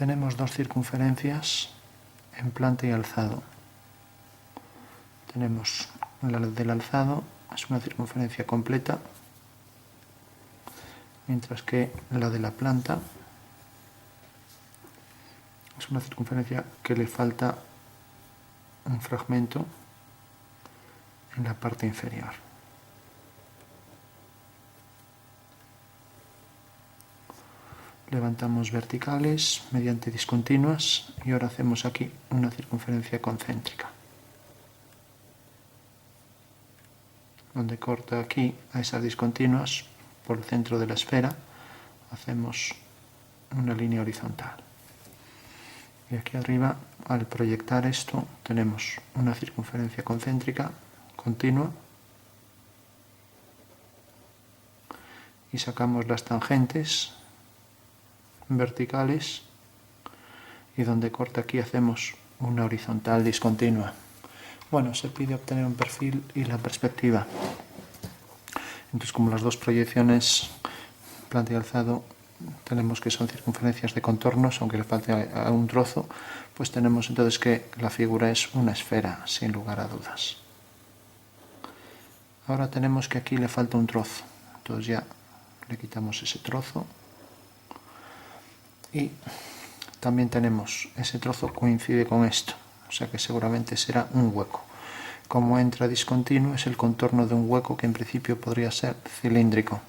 tenemos dos circunferencias en planta y alzado. Tenemos la del alzado, es una circunferencia completa, mientras que la de la planta es una circunferencia que le falta un fragmento en la parte inferior. Levantamos verticales mediante discontinuas y ahora hacemos aquí una circunferencia concéntrica, donde corta aquí a esas discontinuas por el centro de la esfera, hacemos una línea horizontal. Y aquí arriba, al proyectar esto, tenemos una circunferencia concéntrica continua y sacamos las tangentes verticales y donde corta aquí hacemos una horizontal discontinua. Bueno, se pide obtener un perfil y la perspectiva. Entonces, como las dos proyecciones, planta y alzado, tenemos que son circunferencias de contornos, aunque le falte a un trozo, pues tenemos entonces que la figura es una esfera, sin lugar a dudas. Ahora tenemos que aquí le falta un trozo, entonces ya le quitamos ese trozo y también tenemos ese trozo coincide con esto, o sea que seguramente será un hueco. Como entra discontinuo es el contorno de un hueco que en principio podría ser cilíndrico,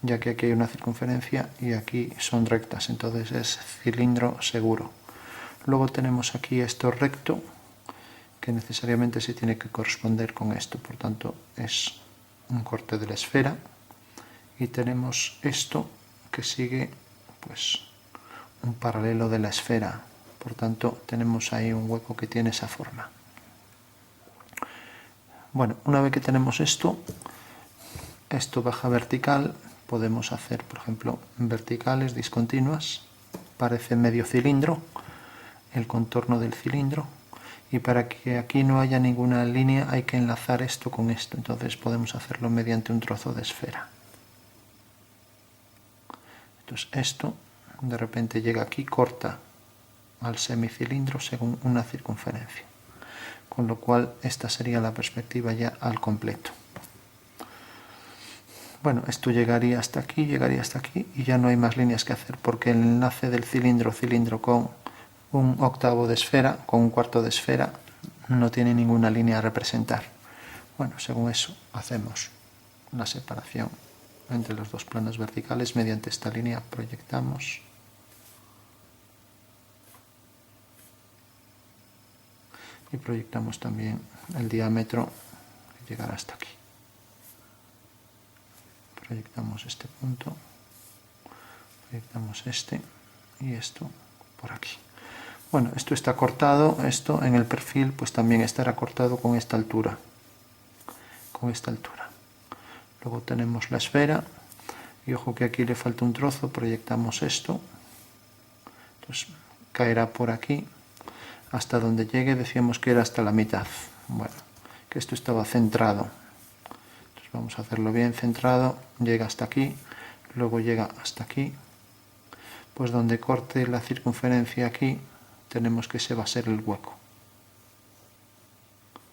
ya que aquí hay una circunferencia y aquí son rectas, entonces es cilindro seguro. Luego tenemos aquí esto recto, que necesariamente se tiene que corresponder con esto, por tanto es un corte de la esfera, y tenemos esto que sigue pues un paralelo de la esfera, por tanto tenemos ahí un hueco que tiene esa forma. Bueno, una vez que tenemos esto baja vertical, podemos hacer, por ejemplo, verticales discontinuas, parece medio cilindro, el contorno del cilindro, y para que aquí no haya ninguna línea hay que enlazar esto con esto, entonces podemos hacerlo mediante un trozo de esfera. Entonces esto de repente llega aquí, corta al semicilindro según una circunferencia, con lo cual esta sería la perspectiva ya al completo. Bueno, esto llegaría hasta aquí y ya no hay más líneas que hacer, porque el enlace del cilindro con un octavo de esfera, con un cuarto de esfera, no tiene ninguna línea a representar. Bueno, según eso hacemos la separación entre los dos planos verticales mediante esta línea, proyectamos y proyectamos también el diámetro que llegará hasta aquí. Proyectamos este punto, proyectamos este y esto por aquí. Bueno, esto está cortado, esto en el perfil pues también estará cortado con esta altura. Luego tenemos la esfera y ojo que aquí le falta un trozo, proyectamos esto, entonces caerá por aquí hasta donde llegue, decíamos que era hasta la mitad. Bueno, que esto estaba centrado, entonces vamos a hacerlo bien centrado, llega hasta aquí, luego llega hasta aquí, pues donde corte la circunferencia aquí tenemos que ese va a ser el hueco.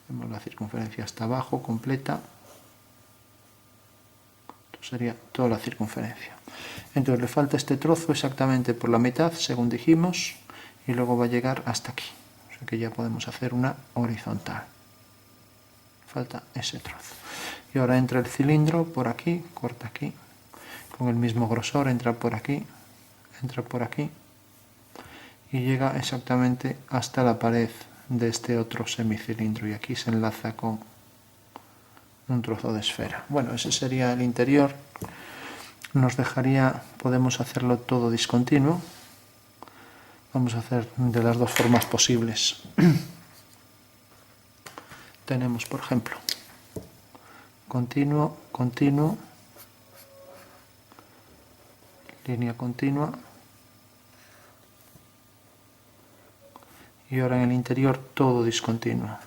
Hacemos la circunferencia hasta abajo completa, esto sería toda la circunferencia. Entonces le falta este trozo exactamente por la mitad, según dijimos, y luego va a llegar hasta aquí, o sea que ya podemos hacer una horizontal. Falta ese trozo. Y ahora entra el cilindro por aquí, corta aquí, con el mismo grosor, entra por aquí y llega exactamente hasta la pared de este otro semicilindro y aquí se enlaza con un trozo de esfera. Bueno, ese sería el interior. Nos dejaría, podemos hacerlo todo discontinuo. Vamos a hacer de las dos formas posibles. Tenemos, por ejemplo, continuo, continuo, línea continua, y ahora en el interior todo discontinuo.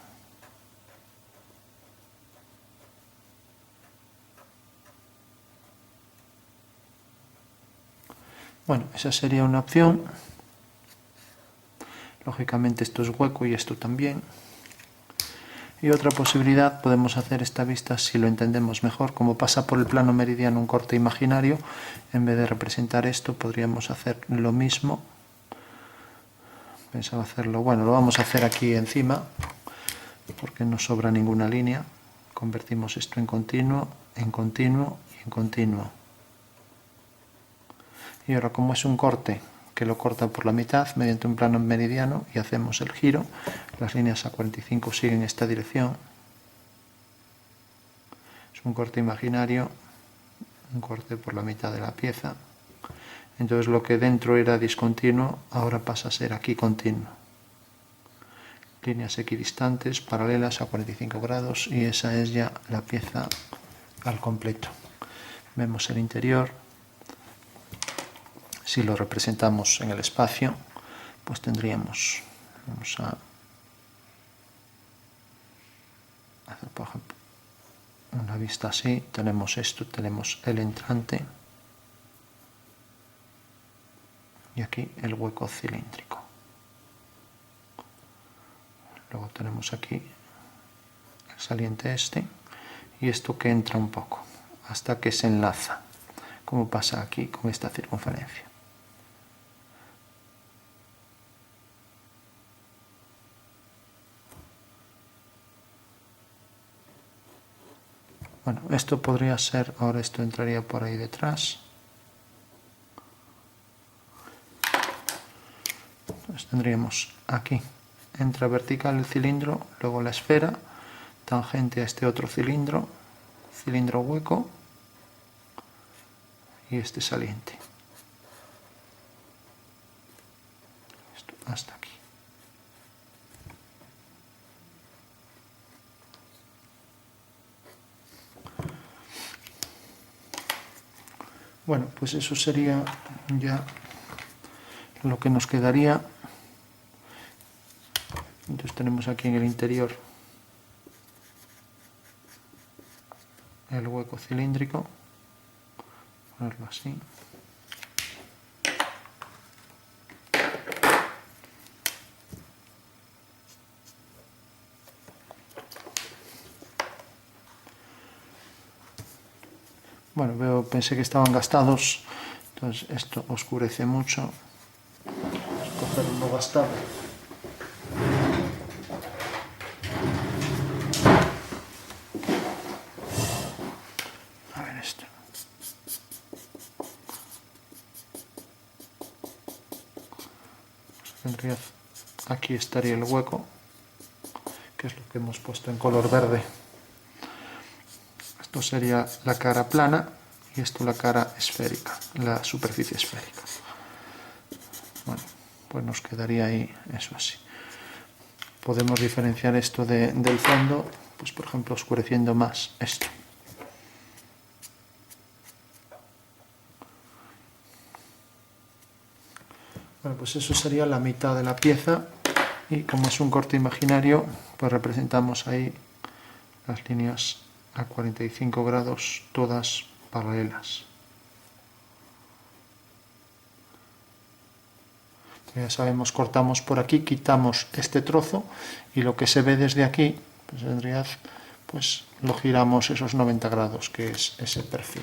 Bueno, esa sería una opción. Lógicamente esto es hueco y esto también. Y otra posibilidad, podemos hacer esta vista, si lo entendemos mejor, como pasa por el plano meridiano un corte imaginario, en vez de representar esto podríamos hacer lo mismo. Pensaba hacerlo, bueno, lo vamos a hacer aquí encima, porque no sobra ninguna línea. Convertimos esto en continuo y en continuo. Y ahora, como es un corte que lo corta por la mitad mediante un plano meridiano y hacemos el giro, las líneas A45 siguen esta dirección. Es un corte imaginario, un corte por la mitad de la pieza. Entonces lo que dentro era discontinuo ahora pasa a ser aquí continuo. Líneas equidistantes, paralelas a 45 grados, y esa es ya la pieza al completo. Vemos el interior. Si lo representamos en el espacio, pues tendríamos, vamos a hacer por ejemplo una vista así, tenemos esto, tenemos el entrante y aquí el hueco cilíndrico. Luego tenemos aquí el saliente este y esto que entra un poco hasta que se enlaza, como pasa aquí con esta circunferencia. Bueno, esto podría ser, ahora esto entraría por ahí detrás. Entonces tendríamos aquí, entra vertical el cilindro, luego la esfera, tangente a este otro cilindro, cilindro hueco y este saliente. Esto hasta aquí. Bueno, pues eso sería ya lo que nos quedaría. Entonces tenemos aquí en el interior el hueco cilíndrico, ponerlo así. Bueno, pensé que estaban gastados, entonces esto oscurece mucho. Vamos a coger uno gastado. A ver esto. En realidad aquí estaría el hueco, que es lo que hemos puesto en color verde. Esto sería la cara plana y esto la cara esférica, la superficie esférica. Bueno, pues nos quedaría ahí eso así. Podemos diferenciar esto del fondo, pues por ejemplo oscureciendo más esto. Bueno, pues eso sería la mitad de la pieza y como es un corte imaginario, pues representamos ahí las líneas a 45 grados, todas paralelas. Ya sabemos, cortamos por aquí, quitamos este trozo y lo que se ve desde aquí, pues en realidad pues lo giramos esos 90 grados, que es ese perfil.